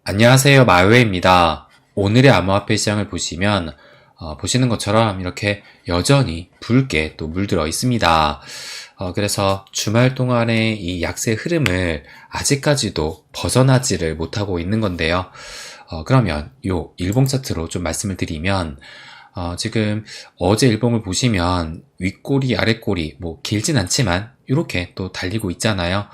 안녕하세요, 마요회입니다. 오늘의 암호화폐 시장을 보시면 보시는 것처럼 이렇게 여전히 붉게 또 물들어 있습니다. 그래서 주말 동안의 이 약세 흐름을 아직까지도 벗어나지를 못하고 있는 건데요. 그러면 요 일봉 차트로 좀 말씀을 드리면 지금 어제 일봉을 보시면 윗꼬리 아랫꼬리 뭐 길진 않지만 이렇게 또 달리고 있잖아요.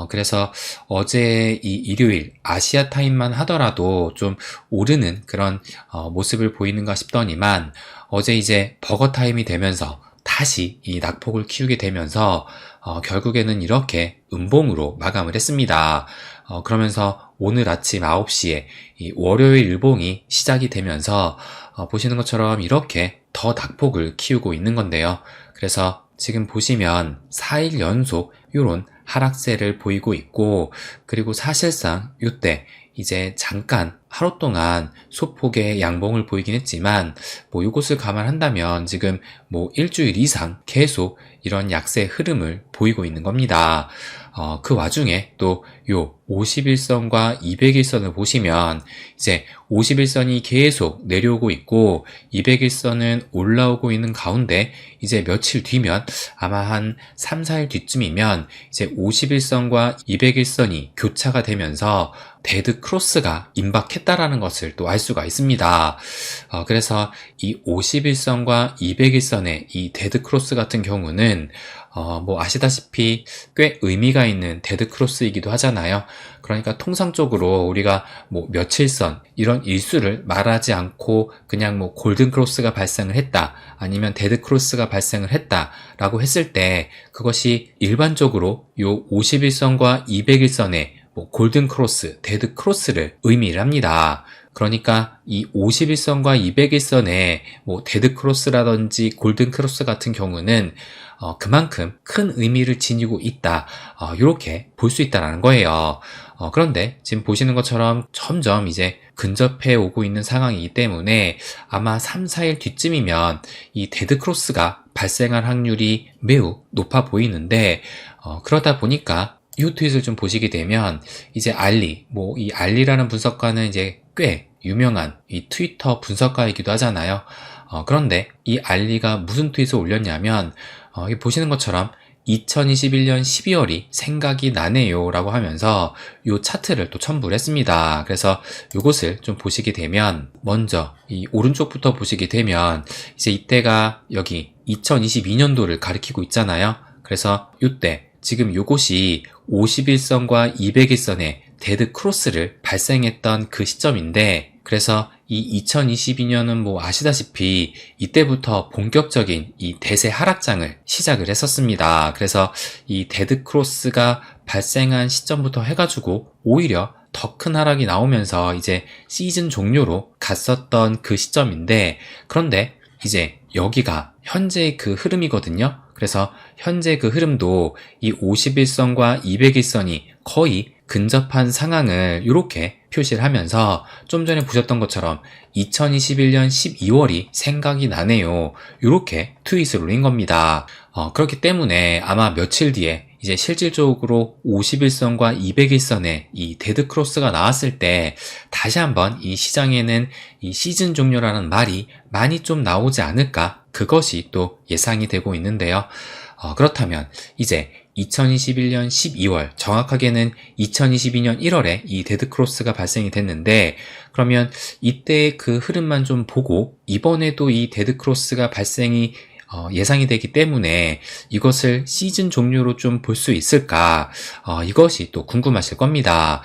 그래서 어제 이 일요일 아시아 타임만 하더라도 좀 오르는 그런 모습을 보이는가 싶더니만 어제 이제 버거 타임이 되면서 다시 이 낙폭을 키우게 되면서 결국에는 이렇게 음봉으로 마감을 했습니다. 그러면서 오늘 아침 9시에 이 월요일 일봉이 시작이 되면서 보시는 것처럼 이렇게 더 낙폭을 키우고 있는 건데요. 그래서 지금 보시면 4일 연속 이런 하락세를 보이고 있고, 그리고 사실상 이때 이제 잠깐 하루 동안 소폭의 양봉을 보이긴 했지만 뭐 이것을 감안한다면 지금 뭐 일주일 이상 계속 이런 약세 흐름을 보이고 있는 겁니다. 그 와중에 또 요 51선과 200일선을 보시면 이제 51선이 계속 내려오고 있고 200일선은 올라오고 있는 가운데 이제 며칠 뒤면 아마 한 3, 4일 뒤쯤이면 이제 51선과 200일선이 교차가 되면서 데드 크로스가 임박했다라는 것을 또 알 수가 있습니다. 그래서 이 51선과 200일선의 이 데드 크로스 같은 경우는 뭐 아시다시피 꽤 의미가 있는 데드 크로스이기도 하잖아요. 그러니까 통상적으로 우리가 뭐 며칠선 이런 일수를 말하지 않고 그냥 뭐 골든 크로스가 발생을 했다, 아니면 데드 크로스가 발생을 했다라고 했을 때 그것이 일반적으로 요 51선과 200일선의 뭐 골든 크로스, 데드 크로스를 의미를 합니다. 그러니까 이 51선과 200일선의 뭐 데드 크로스라든지 골든 크로스 같은 경우는 그만큼 큰 의미를 지니고 있다, 이렇게 볼 수 있다는 거예요. 그런데 지금 보시는 것처럼 점점 이제 근접해 오고 있는 상황이기 때문에 아마 3, 4일 뒤쯤이면 이 데드 크로스가 발생할 확률이 매우 높아 보이는데, 그러다 보니까 이 트윗을 좀 보시게 되면 이제 알리, 뭐 이 알리라는 분석가는 이제 꽤 유명한 이 트위터 분석가이기도 하잖아요. 그런데 이 알리가 무슨 트윗을 올렸냐면 보시는 것처럼 2021년 12월이 생각이 나네요 라고 하면서 이 차트를 또 첨부를 했습니다. 그래서 이것을 좀 보시게 되면 먼저 이 오른쪽부터 보시게 되면 이제 이때가 여기 2022년도를 가리키고 있잖아요. 그래서 이때 지금 요것이 51선과 200일선의 데드 크로스를 발생했던 그 시점인데, 그래서 이 2022년은 뭐 아시다시피 이때부터 본격적인 이 대세 하락장을 시작을 했었습니다. 그래서 이 데드 크로스가 발생한 시점부터 해가지고 오히려 더 큰 하락이 나오면서 이제 시즌 종료로 갔었던 그 시점인데, 그런데 이제 여기가 현재의 그 흐름이거든요. 그래서 현재 그 흐름도 이 51선과 200일선이 거의 근접한 상황을 이렇게 표시를 하면서 좀 전에 보셨던 것처럼 2021년 12월이 생각이 나네요, 이렇게 트윗을 올린 겁니다. 그렇기 때문에 아마 며칠 뒤에 이제 실질적으로 51선과 200일선의 이 데드 크로스가 나왔을 때 다시 한번 이 시장에는 이 시즌 종료라는 말이 많이 좀 나오지 않을까, 그것이 또 예상이 되고 있는데요. 그렇다면 이제 2021년 12월, 정확하게는 2022년 1월에 이 데드 크로스가 발생이 됐는데, 그러면 이때 그 흐름만 좀 보고 이번에도 이 데드 크로스가 발생이 예상이 되기 때문에 이것을 시즌 종료로 좀 볼 수 있을까, 이것이 또 궁금하실 겁니다.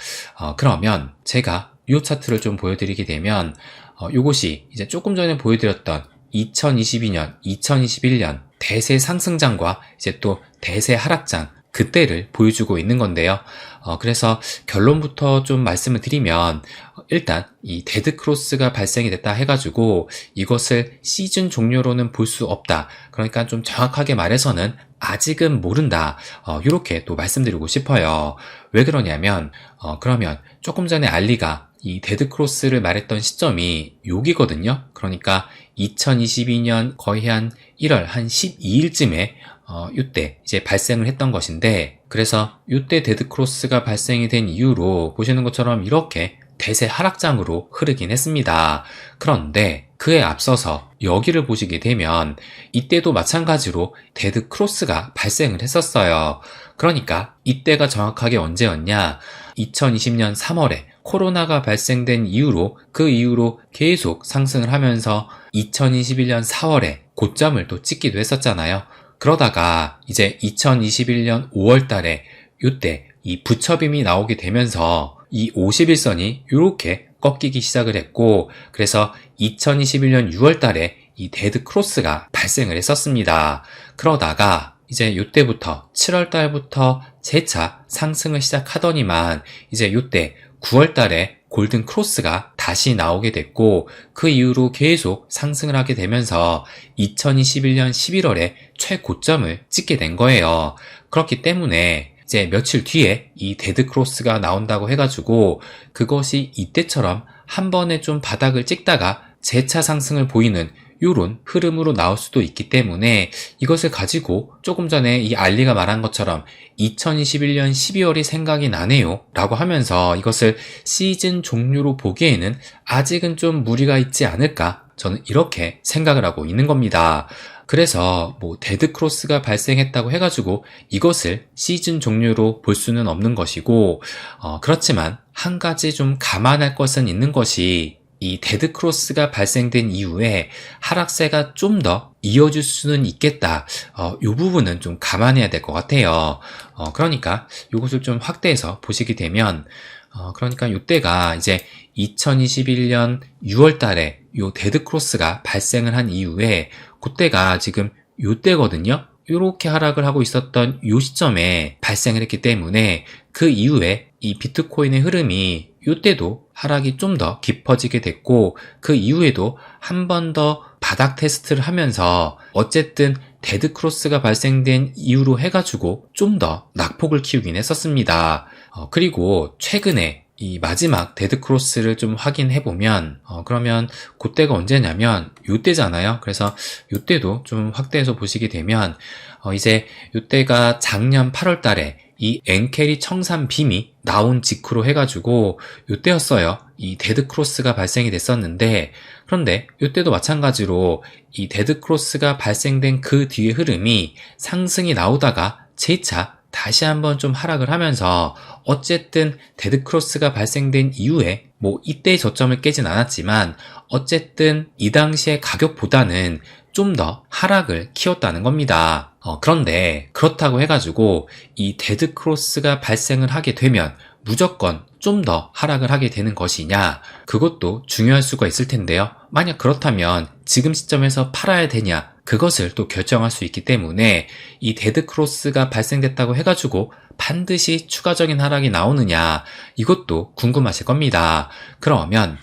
그러면 제가 이 차트를 좀 보여드리게 되면 이것이 이제 조금 전에 보여드렸던 2022년, 2021년 대세 상승장과 이제 또 대세 하락장, 그때를 보여주고 있는 건데요. 그래서 결론부터 좀 말씀을 드리면 일단 이 데드 크로스가 발생이 됐다 해가지고 이것을 시즌 종료로는 볼 수 없다, 그러니까 좀 정확하게 말해서는 아직은 모른다, 이렇게 또 말씀드리고 싶어요. 왜 그러냐면 그러면 조금 전에 알리가 이 데드 크로스를 말했던 시점이 여기거든요. 그러니까 2022년 거의 한 1월 한 12일쯤에 이때 이제 발생을 했던 것인데, 그래서 이때 데드 크로스가 발생이 된 이후로 보시는 것처럼 이렇게 대세 하락장으로 흐르긴 했습니다. 그런데 그에 앞서서 여기를 보시게 되면 이때도 마찬가지로 데드 크로스가 발생을 했었어요. 그러니까 이때가 정확하게 언제였냐? 2020년 3월에 코로나가 발생된 이후로 그 이후로 계속 상승을 하면서 2021년 4월에 고점을 또 찍기도 했었잖아요. 그러다가 이제 2021년 5월 달에 이때 이 부처빔이 나오게 되면서 이 50일선이 이렇게 꺾이기 시작을 했고, 그래서 2021년 6월 달에 이 데드 크로스가 발생을 했었습니다. 그러다가 이제 이때부터 7월 달부터 재차 상승을 시작하더니만 이제 이때 9월 달에 골든 크로스가 다시 나오게 됐고, 그 이후로 계속 상승을 하게 되면서 2021년 11월에 최고점을 찍게 된 거예요. 그렇기 때문에 이제 며칠 뒤에 이 데드 크로스가 나온다고 해가지고 그것이 이때처럼 한 번에 좀 바닥을 찍다가 재차 상승을 보이는 요런 흐름으로 나올 수도 있기 때문에 이것을 가지고 조금 전에 이 알리가 말한 것처럼 2021년 12월이 생각이 나네요 라고 하면서 이것을 시즌 종료로 보기에는 아직은 좀 무리가 있지 않을까, 저는 이렇게 생각을 하고 있는 겁니다. 그래서 뭐 데드 크로스가 발생했다고 해가지고 이것을 시즌 종료로 볼 수는 없는 것이고, 그렇지만 한 가지 좀 감안할 것은 있는 것이, 이 데드 크로스가 발생된 이후에 하락세가 좀 더 이어질 수는 있겠다. 이 부분은 좀 감안해야 될 것 같아요. 그러니까 이것을 좀 확대해서 보시게 되면, 그러니까 이때가 이제 2021년 6월 달에 요 데드 크로스가 발생을 한 이후에 그때가 지금 요때거든요. 이렇게 하락을 하고 있었던 요 시점에 발생을 했기 때문에 그 이후에 이 비트코인의 흐름이 요때도 하락이 좀 더 깊어지게 됐고, 그 이후에도 한 번 더 바닥 테스트를 하면서 어쨌든 데드 크로스가 발생된 이후로 해가지고 좀 더 낙폭을 키우긴 했었습니다. 그리고 최근에 이 마지막 데드 크로스를 좀 확인해보면, 그러면 그때가 언제냐면 요때잖아요. 그래서 요때도 좀 확대해서 보시게 되면, 이제 요때가 작년 8월 달에 이 엔캐리 청산 빔이 나온 직후로 해가지고 요때였어요. 이 데드 크로스가 발생이 됐었는데, 그런데 요때도 마찬가지로 이 데드 크로스가 발생된 그 뒤의 흐름이 상승이 나오다가 재차 다시 한번 좀 하락을 하면서 어쨌든 데드 크로스가 발생된 이후에 뭐 이때의 저점을 깨진 않았지만 어쨌든 이 당시의 가격보다는 좀 더 하락을 키웠다는 겁니다. 그런데 그렇다고 해가지고 이 데드 크로스가 발생을 하게 되면 무조건 좀 더 하락을 하게 되는 것이냐, 그것도 중요할 수가 있을 텐데요. 만약 그렇다면 지금 시점에서 팔아야 되냐, 그것을 또 결정할 수 있기 때문에 이 데드 크로스가 발생됐다고 해가지고 반드시 추가적인 하락이 나오느냐, 이것도 궁금하실 겁니다. 그러면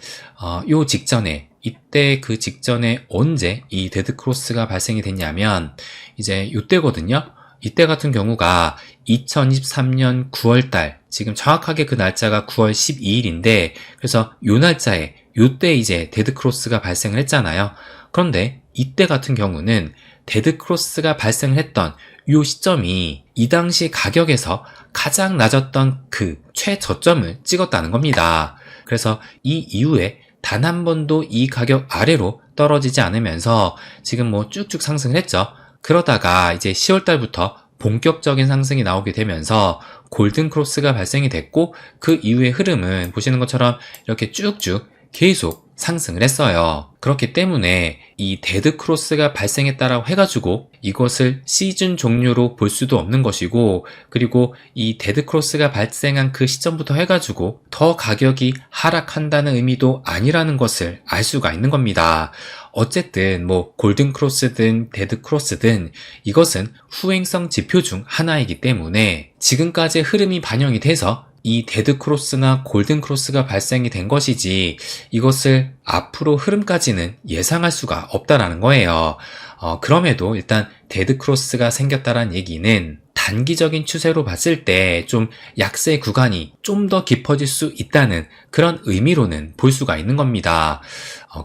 요 직전에, 이때 그 직전에 언제 이 데드 크로스가 발생이 됐냐면 이제 요때거든요. 이때 같은 경우가 2023년 9월달, 지금 정확하게 그 날짜가 9월 12일인데, 그래서 요 날짜에 요때 이제 데드 크로스가 발생을 했잖아요. 그런데 이때 같은 경우는 데드 크로스가 발생을 했던 요 시점이 이 당시 가격에서 가장 낮았던 그 최저점을 찍었다는 겁니다. 그래서 이 이후에 단 한 번도 이 가격 아래로 떨어지지 않으면서 지금 뭐 쭉쭉 상승을 했죠. 그러다가 이제 10월 달부터 본격적인 상승이 나오게 되면서 골든 크로스가 발생이 됐고, 그 이후의 흐름은 보시는 것처럼 이렇게 쭉쭉 계속 상승을 했어요. 그렇기 때문에 이 데드 크로스가 발생했다라고 해가지고 이것을 시즌 종료로 볼 수도 없는 것이고, 그리고 이 데드 크로스가 발생한 그 시점부터 해가지고 더 가격이 하락한다는 의미도 아니라는 것을 알 수가 있는 겁니다. 어쨌든 뭐 골든 크로스든 데드 크로스든 이것은 후행성 지표 중 하나이기 때문에 지금까지의 흐름이 반영이 돼서 이 데드 크로스나 골든 크로스가 발생이 된 것이지 이것을 앞으로 흐름까지는 예상할 수가 없다라는 거예요. 그럼에도 일단 데드 크로스가 생겼다란 얘기는 단기적인 추세로 봤을 때 좀 약세 구간이 좀 더 깊어질 수 있다는 그런 의미로는 볼 수가 있는 겁니다.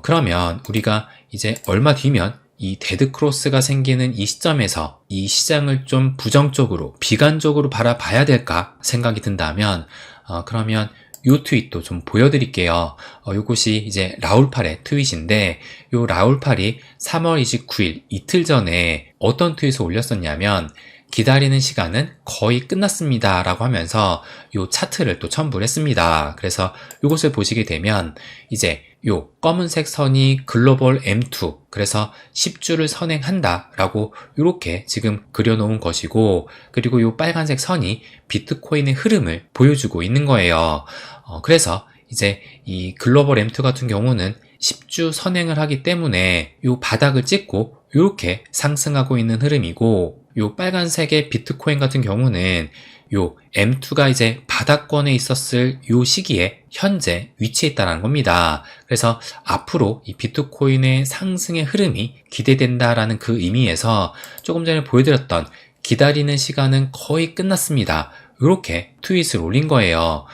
그러면 우리가 이제 얼마 뒤면 이 데드 크로스가 생기는 이 시점에서 이 시장을 좀 부정적으로, 비관적으로 바라봐야 될까 생각이 든다면, 그러면 요 트윗도 좀 보여드릴게요. 요것이 이제 라울팔의 트윗인데, 요 라울팔이 3월 29일 이틀 전에 어떤 트윗을 올렸었냐면, 기다리는 시간은 거의 끝났습니다 라고 하면서 요 차트를 또 첨부를 했습니다. 그래서 요것을 보시게 되면 이제 요 검은색 선이 글로벌 M2, 그래서 10주를 선행한다 라고 이렇게 지금 그려놓은 것이고, 그리고 요 빨간색 선이 비트코인의 흐름을 보여주고 있는 거예요. 그래서 이제 이 글로벌 M2 같은 경우는 10주 선행을 하기 때문에 요 바닥을 찍고 이렇게 상승하고 있는 흐름이고, 요 빨간색의 비트코인 같은 경우는 요 M2가 이제 바닥권에 있었을 요 시기에 현재 위치해 있다는 겁니다. 그래서 앞으로 이 비트코인의 상승의 흐름이 기대된다라는 그 의미에서 조금 전에 보여드렸던 기다리는 시간은 거의 끝났습니다. 이렇게 트윗을 올린 거예요.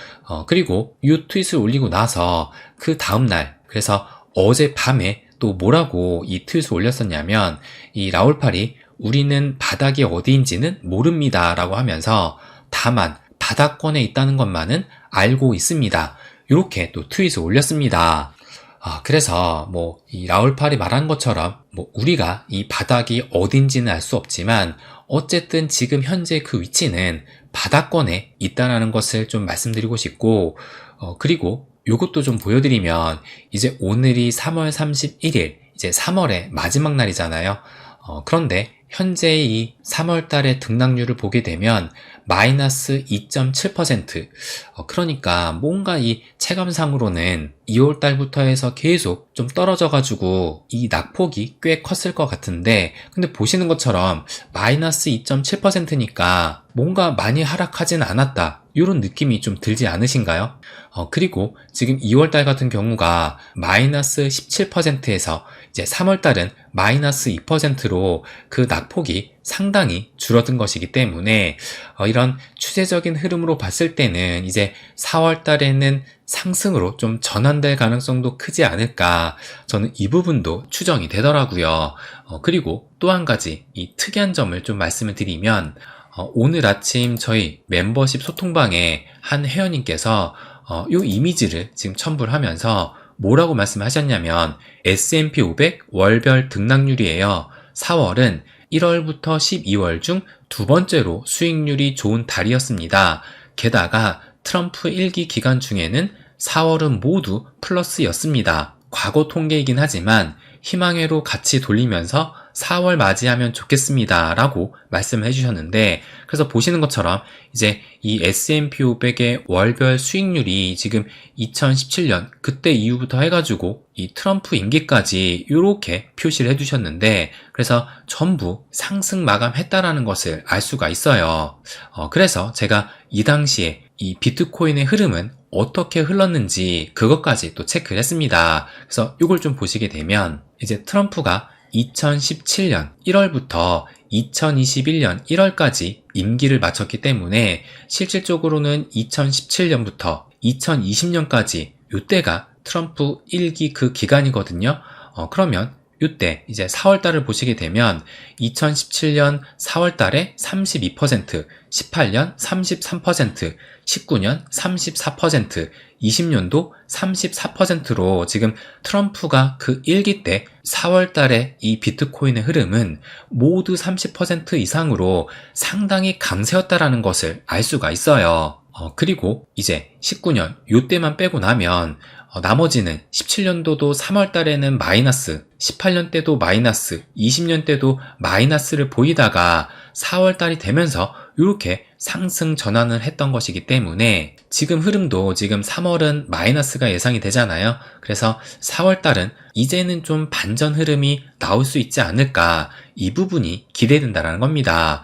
그리고 이 트윗을 올리고 나서 그 다음날, 그래서 어제 밤에 또 뭐라고 이 트윗을 올렸었냐면, 이 라울팔이 우리는 바닥이 어디인지는 모릅니다 라고 하면서 다만 바닥권에 있다는 것만은 알고 있습니다. 이렇게 또 트윗을 올렸습니다. 그래서 뭐 이 라울팔이 말한 것처럼 뭐 우리가 이 바닥이 어딘지는 알 수 없지만 어쨌든 지금 현재 그 위치는 바닥권에 있다는 것을 좀 말씀드리고 싶고, 그리고 요것도 좀 보여드리면, 이제 오늘이 3월 31일, 이제 3월의 마지막 날이잖아요. 그런데 현재 이 3월 달의 등락률을 보게 되면 마이너스 2.7%, 그러니까 뭔가 이 체감상으로는 2월 달부터 해서 계속 좀 떨어져가지고 이 낙폭이 꽤 컸을 것 같은데, 근데 보시는 것처럼 마이너스 2.7%니까 뭔가 많이 하락하진 않았다, 이런 느낌이 좀 들지 않으신가요? 그리고 지금 2월달 같은 경우가 마이너스 17%에서 이제 3월달은 마이너스 2%로 그 낙폭이 상당히 줄어든 것이기 때문에 이런 추세적인 흐름으로 봤을 때는 이제 4월달에는 상승으로 좀 전환될 가능성도 크지 않을까, 저는 이 부분도 추정이 되더라고요. 그리고 또 한 가지 이 특이한 점을 좀 말씀을 드리면, 오늘 아침 저희 멤버십 소통방에 한 회원님께서 이 이미지를 지금 첨부를 하면서 뭐라고 말씀하셨냐면, S&P 500 월별 등락률이에요. 4월은 1월부터 12월 중 두 번째로 수익률이 좋은 달이었습니다. 게다가 트럼프 1기 기간 중에는 4월은 모두 플러스였습니다. 과거 통계이긴 하지만 희망회로 같이 돌리면서 4월 맞이하면 좋겠습니다 라고 말씀을 해주셨는데, 그래서 보시는 것처럼 이제 이 S&P 500의 월별 수익률이 지금 2017년 그때 이후부터 해가지고 이 트럼프 임기까지 이렇게 표시를 해두셨는데, 그래서 전부 상승 마감했다라는 것을 알 수가 있어요. 그래서 제가 이 당시에 이 비트코인의 흐름은 어떻게 흘렀는지 그것까지 또 체크를 했습니다. 그래서 이걸 좀 보시게 되면, 이제 트럼프가 2017년 1월부터 2021년 1월까지 임기를 마쳤기 때문에 실질적으로는 2017년부터 2020년까지 이때가 트럼프 1기 그 기간이거든요. 그러면 이때 이제 4월달을 보시게 되면 2017년 4월달에 32%, 18년 33%, 19년 34%, 20년도 34%로 지금 트럼프가 그 1기 때 4월달에 이 비트코인의 흐름은 모두 30% 이상으로 상당히 강세였다라는 것을 알 수가 있어요. 그리고 이제 19년 요때만 빼고 나면 나머지는 17년도도 3월 달에는 마이너스, 18년 때도 마이너스, 20년 때도 마이너스를 보이다가 4월 달이 되면서 이렇게 상승 전환을 했던 것이기 때문에 지금 흐름도 지금 3월은 마이너스가 예상이 되잖아요. 그래서 4월 달은 이제는 좀 반전 흐름이 나올 수 있지 않을까, 이 부분이 기대된다는 겁니다.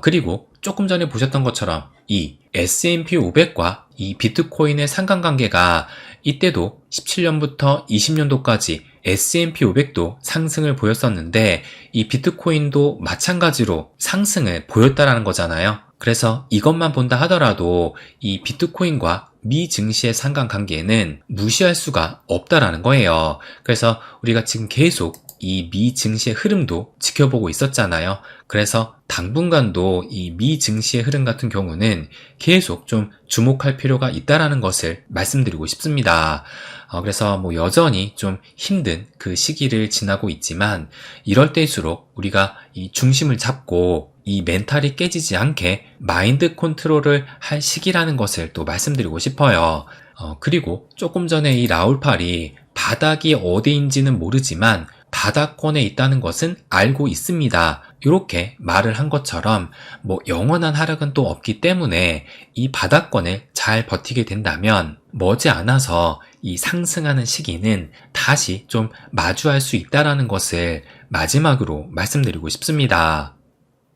그리고 조금 전에 보셨던 것처럼 이 S&P 500과 이 비트코인의 상관관계가 이때도 17년부터 20년도까지 S&P 500도 상승을 보였었는데 이 비트코인도 마찬가지로 상승을 보였다라는 거잖아요. 그래서 이것만 본다 하더라도 이 비트코인과 미 증시의 상관관계는 무시할 수가 없다라는 거예요. 그래서 우리가 지금 계속 이 미 증시의 흐름도 지켜보고 있었잖아요. 그래서 당분간도 이 미 증시의 흐름 같은 경우는 계속 좀 주목할 필요가 있다라는 것을 말씀드리고 싶습니다. 그래서 뭐 여전히 좀 힘든 그 시기를 지나고 있지만 이럴 때일수록 우리가 이 중심을 잡고 이 멘탈이 깨지지 않게 마인드 컨트롤을 할 시기라는 것을 또 말씀드리고 싶어요. 그리고 조금 전에 이 라울팔이 바닥이 어디인지는 모르지만 바닥권에 있다는 것은 알고 있습니다. 이렇게 말을 한 것처럼 뭐 영원한 하락은 또 없기 때문에 이 바닥권을 잘 버티게 된다면 머지않아서 이 상승하는 시기는 다시 좀 마주할 수 있다라는 것을 마지막으로 말씀드리고 싶습니다.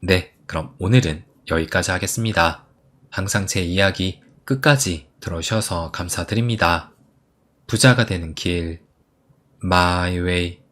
네, 그럼 오늘은 여기까지 하겠습니다. 항상 제 이야기 끝까지 들어주셔서 감사드립니다. 부자가 되는 길, My Way.